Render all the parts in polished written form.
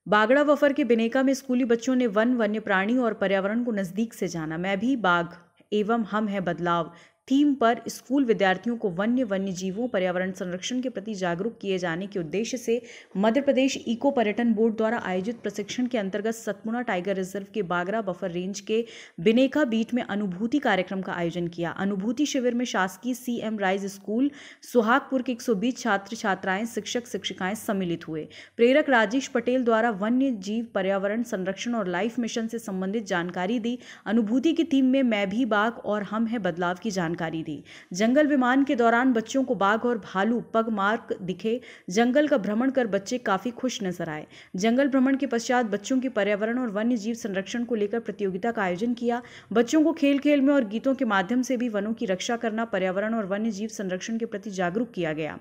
Bagda buffer के बिनेका में स्कूली बच्चों ने वन, वन्य प्राणी और पर्यावरण को नजदीक से जाना। मैं भी बाघ एवं हम है बदलाव थीम पर स्कूल विद्यार्थियों को वन्य जीवों पर्यावरण संरक्षण के प्रति जागरूक किए जाने के उद्देश्य से मध्य प्रदेश इको पर्यटन बोर्ड द्वारा आयोजित प्रशिक्षण के अंतर्गत सतपुड़ा टाइगर रिजर्व के बागड़ा बफर रेंज के बिनेका बीट में अनुभूति कार्यक्रम का आयोजन किया। अनुभूति शिविर में शासकीय CM राइज स्कूल सुहागपुर के 120 छात्र छात्राएं, शिक्षक शिक्षिकाएं सम्मिलित हुए। प्रेरक राजेश पटेल द्वारा वन्य जीव पर्यावरण संरक्षण और लाइफ मिशन से संबंधित जानकारी दी। अनुभूति की थीम में मैं भी बाघ और हम है बदलाव की जानकारी दी। जंगल विमान के दौरान बच्चों को बाघ और भालू पग मार्क दिखे। जंगल का भ्रमण कर बच्चे काफी खुश नजर आए। जंगल भ्रमण के पश्चात बच्चों की पर्यावरण और वन्य जीव संरक्षण को लेकर प्रतियोगिता का आयोजन किया। बच्चों को खेल खेल में और गीतों के माध्यम से भी वनों की रक्षा करना, पर्यावरण और वन्य जीव संरक्षण के प्रति जागरूक किया गया।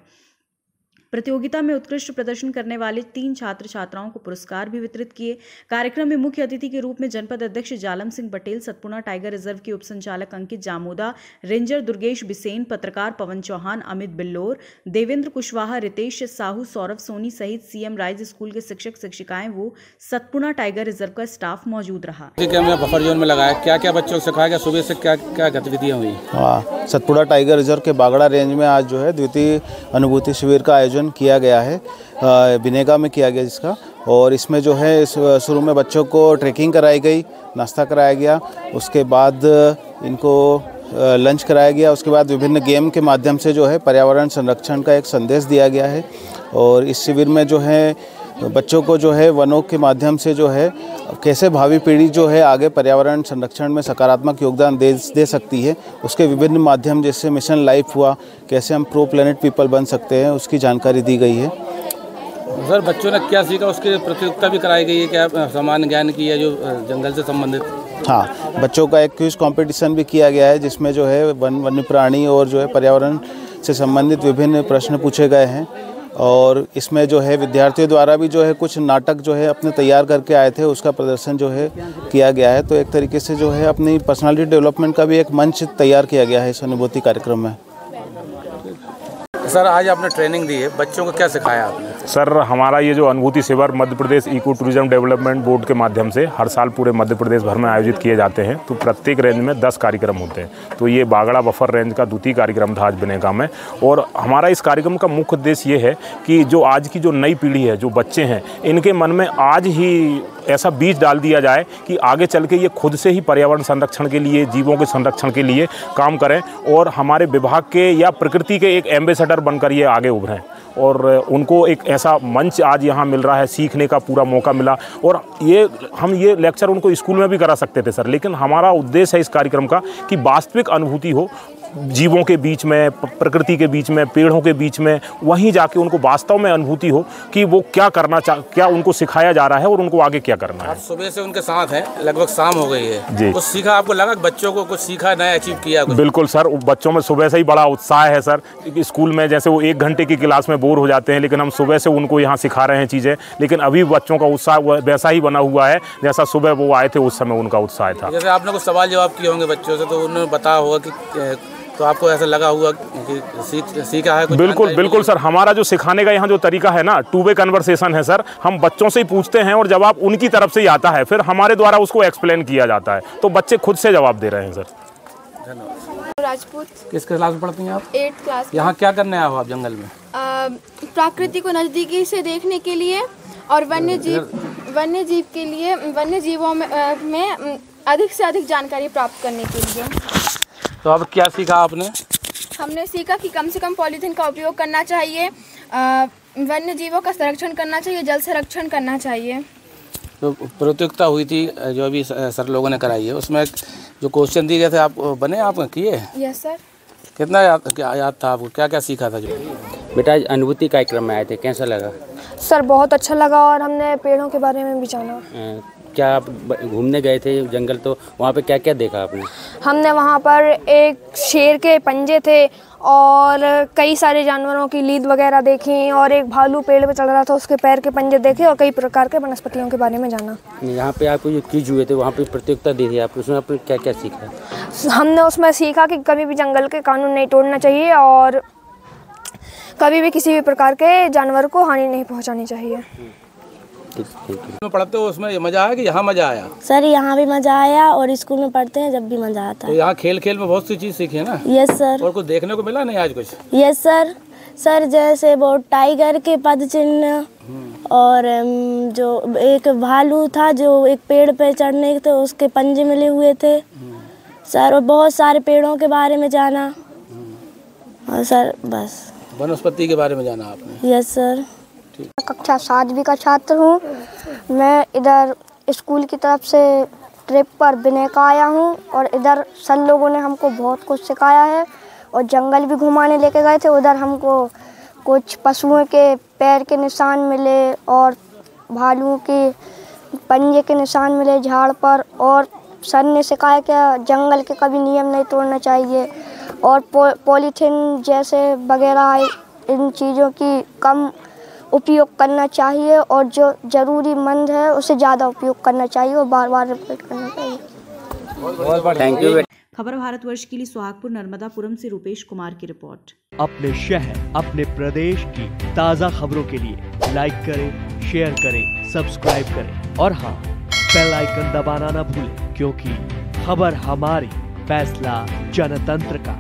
प्रतियोगिता में उत्कृष्ट प्रदर्शन करने वाले 3 छात्र छात्राओं को पुरस्कार भी वितरित किए। कार्यक्रम में मुख्य अतिथि के रूप में जनपद अध्यक्ष जालम सिंह पटेल, सतपुड़ा टाइगर रिजर्व के उप संचालक अंकित जामोदा, रेंजर दुर्गेश बिसेन, पत्रकार पवन चौहान, अमित बिल्लोर, देवेंद्र कुशवाहा, रितेश साहू, सौरभ सोनी सहित CM राइज स्कूल के शिक्षक शिक्षिकाएं वो सतपुड़ा टाइगर रिजर्व का स्टाफ मौजूद रहा। बफर जोन में लगाया, क्या क्या बच्चों को सिखाया गया, सुबह से क्या क्या गतिविधियां हुई? हाँ, सतपुड़ा टाइगर रिजर्व के बागड़ा रेंज में आज जो है द्वितीय अनुभूति शिविर का आयोजन किया गया है। बिनेका में किया गया जिसका, और इसमें जो है शुरू में बच्चों को ट्रैकिंग कराई गई, नाश्ता कराया गया, उसके बाद इनको लंच कराया गया, उसके बाद विभिन्न गेम के माध्यम से जो है पर्यावरण संरक्षण का एक संदेश दिया गया है। और इस शिविर में जो है बच्चों को जो है वनों के माध्यम से जो है कैसे भावी पीढ़ी जो है आगे पर्यावरण संरक्षण में सकारात्मक योगदान दे सकती है, उसके विभिन्न माध्यम जैसे मिशन लाइफ हुआ, कैसे हम प्रो प्लेनेट पीपल बन सकते हैं, उसकी जानकारी दी गई है। सर, बच्चों ने क्या सीखा, उसकी प्रतियोगिता भी कराई गई है क्या, सामान्य ज्ञान की है जो जंगल से संबंधित? हाँ, बच्चों का एक क्विज कंपटीशन भी किया गया है जिसमें जो है वन्य प्राणी और जो है पर्यावरण से संबंधित विभिन्न प्रश्न पूछे गए हैं। और इसमें जो है विद्यार्थियों द्वारा भी जो है कुछ नाटक जो है अपने तैयार करके आए थे, उसका प्रदर्शन जो है किया गया है। तो एक तरीके से जो है अपनी पर्सनालिटी डेवलपमेंट का भी एक मंच तैयार किया गया है इस अनुभूति कार्यक्रम में। सर, आज आपने ट्रेनिंग दी है, बच्चों को क्या सिखाया आपने? सर, हमारा ये जो अनुभूति शिविर Madhya Pradesh eco tourism development board के माध्यम से हर साल पूरे मध्य प्रदेश भर में आयोजित किए जाते हैं। तो प्रत्येक रेंज में 10 कार्यक्रम होते हैं। तो ये बागड़ा बफर रेंज का द्वितीय कार्यक्रम था आज बिनेका में। और हमारा इस कार्यक्रम का मुख्य उद्देश्य ये है कि जो आज की जो नई पीढ़ी है, जो बच्चे हैं, इनके मन में आज ही ऐसा बीज डाल दिया जाए कि आगे चल के ये खुद से ही पर्यावरण संरक्षण के लिए, जीवों के संरक्षण के लिए काम करें और हमारे विभाग के या प्रकृति के एक एम्बेसडर बनकर ये आगे उभरें। और उनको एक ऐसा मंच आज यहाँ मिल रहा है, सीखने का पूरा मौका मिला। और हम ये लेक्चर उनको स्कूल में भी करा सकते थे सर, लेकिन हमारा उद्देश्य है इस कार्यक्रम का कि वास्तविक अनुभूति हो जीवों के बीच में, प्रकृति के बीच में, पेड़ों के बीच में, वहीं जाके उनको वास्तव में अनुभूति हो कि वो क्या करना क्या उनको सिखाया जा रहा है और उनको आगे क्या करना है। सुबह से उनके साथ हैं, लगभग शाम हो गई है जी। कुछ सीखा आपको लगा, बच्चों को कुछ सीखा, नया अचीव किया कुछ? बिल्कुल सर, बच्चों में सुबह से ही बड़ा उत्साह है सर। स्कूल में जैसे वो 1 घंटे की क्लास में बोर हो जाते हैं, लेकिन हम सुबह से उनको यहाँ सिखा रहे हैं चीज़ें, लेकिन अभी बच्चों का उत्साह वैसा ही बना हुआ है जैसा सुबह वो आए थे उस समय उनका उत्साह था। जैसे आपने कुछ सवाल जवाब किए होंगे बच्चों से, तो उन्होंने बताया होगा कि, तो आपको ऐसा लगा हुआ कि सीखा है कुछ? बिल्कुल सर, हमारा जो सिखाने का यहाँ जो तरीका है ना, 2 वे कन्वर्सेशन है सर। हम बच्चों से ही पूछते हैं और जवाब उनकी तरफ से ही आता है, फिर हमारे द्वारा उसको एक्सप्लेन किया जाता है, तो बच्चे खुद से जवाब दे रहे हैं सर। धन्यवाद। राजपूत। किस क्लास में पढ़ती हैं आप? 8th class. यहाँ क्या करने आए हो आप जंगल में? प्रकृति को नज़दीकी से देखने के लिए और वन्य जीव के लिए, वन्य जीवों में अधिक से अधिक जानकारी प्राप्त करने के लिए। तो अब क्या सीखा आपने? हमने सीखा कि कम से कम पॉलीथीन का उपयोग करना चाहिए, वन्य जीवों का संरक्षण करना चाहिए, जल संरक्षण करना चाहिए। तो प्रतियोगिता हुई थी जो अभी सर लोगों ने कराई है, उसमें जो क्वेश्चन दिए गए थे आप बने, आप किए? Yes sir. कितना याद था आपको, क्या क्या सीखा था? जो बेटा अनुभूति कार्यक्रम में आए थे, कैसा लगा? सर बहुत अच्छा लगा और हमने पेड़ों के बारे में भी जाना। क्या आप घूमने गए थे जंगल, तो वहाँ पे क्या क्या देखा आपने? हमने वहाँ पर एक शेर के पंजे थे और कई सारे जानवरों की लीद वगैरह देखी और एक भालू पेड़ पे चढ़ रहा था, उसके पैर के पंजे देखे और कई प्रकार के वनस्पतियों के बारे में जाना। यहाँ पे आपको जो क्विज हुए थे, वहाँ पे प्रतियोगिता दी थी आप, उसमें आपने क्या क्या सीखा? हमने उसमें सीखा कि कभी भी जंगल के कानून नहीं तोड़ना चाहिए और कभी भी किसी भी प्रकार के जानवर को हानि नहीं पहुँचानी चाहिए। में पढ़ते हो उसमें मजा आया कि यहाँ मजा आया? सर यहाँ भी मजा आया और स्कूल में पढ़ते हैं जब भी मजा आता तो है। यहाँ खेल खेल में बहुत सी चीज सीखी है ना? Yes sir. और कुछ देखने को मिला नहीं आज कुछ? Yes sir. सर जैसे वो टाइगर के पद चिन्ह और जो एक भालू था जो एक पेड़ पे चढ़ने थे उसके पंजे मिले हुए थे सर, और बहुत सारे पेड़ों के बारे में जाना। और सर बस वनस्पति के बारे में जाना आपने? Yes sir. कक्षा 7वीं का छात्र हूँ। मैं इधर स्कूल की तरफ से ट्रिप पर बिनेका आया हूँ और इधर सर लोगों ने हमको बहुत कुछ सिखाया है और जंगल भी घुमाने लेके गए थे। उधर हमको कुछ पशुओं के पैर के निशान मिले और भालुओं के पंजे के निशान मिले झाड़ पर, और सर ने सिखाया कि जंगल के कभी नियम नहीं तोड़ना चाहिए और पॉलीथीन जैसे वगैरह इन चीज़ों की कम उपयोग करना चाहिए और जो ज़रूरीमंद है उसे ज़्यादा उपयोग करना चाहिए और बार बार रिपीट करना चाहिए। Thank you. खबर भारतवर्ष के लिए सोहागपुर नर्मदापुरम से रूपेश कुमार की रिपोर्ट। अपने शहर अपने प्रदेश की ताज़ा खबरों के लिए लाइक करें, शेयर करें, सब्सक्राइब करें और हाँ, बेल आइकन दबाना ना भूलें, क्योंकि खबर हमारी, फैसला जनतंत्र का।